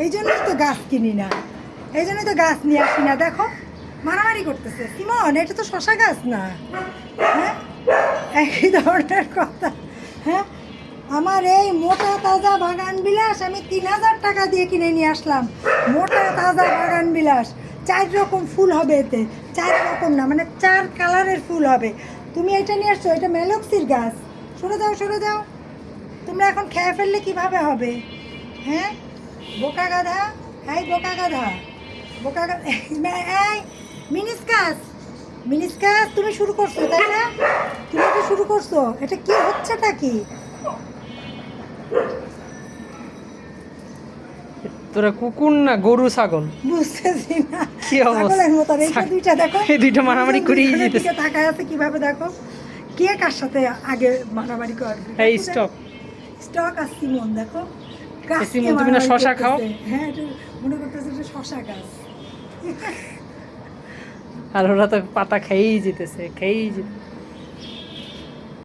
এই জন্যই তো গাছ কিনি না, এই জন্যই তো গাছ নিয়ে আসি না। দেখো মারামারি করতেছে। সিমন, এটা তো শশা গাছ না। হ্যাঁ, একই ধরনের কথা। হ্যাঁ, আমার এই মোটা তাজা বাগান বিলাস আমি 3,000 টাকা দিয়ে কিনে নিয়ে আসলাম। মোটা তাজা বাগান বিলাস, 4 রকম ফুল হবে এতে। 4 রকম না, মানে 4 কালারের ফুল হবে। তুমি এটা নিয়ে আসছো, এটা মেলক্সির গাছ। সরে যাও, সরে যাও। তোমরা এখন খেয়ে ফেললে কিভাবে হবে? হ্যাঁ, বোকা গাধা। এই বোকা গাধা, বোকা গাধা। এই মিনিস্কাস, মিনিস্কাস, তুমি শুরু করছো তাই না? তুমি তো শুরু করছো। এটা কি হচ্ছেটা কি? তোরা কুকুর না গরু ছাগল? বুঝতেছি না। কি অবস্থা? ছাগলের মতো এই যে দুইটা দেখো, এই দুইটা মারামারি করেই দুইজনের যেতেছে। দিকে তাকায় আছে কিভাবে, দেখো কে কার সাথে আগে মারামারি করবে। এই স্টপ। স্টক আর সিমন দেখো, গাছ সিমন, নিয়ে তুমি না মারামারি শশা খাও? করতেছে। হ্যাঁ, এটা মনে করতেছে এটা শশা গাছ। আর ওরা তো পাতা খেয়েই যেতেছে, খেয়েই যেতে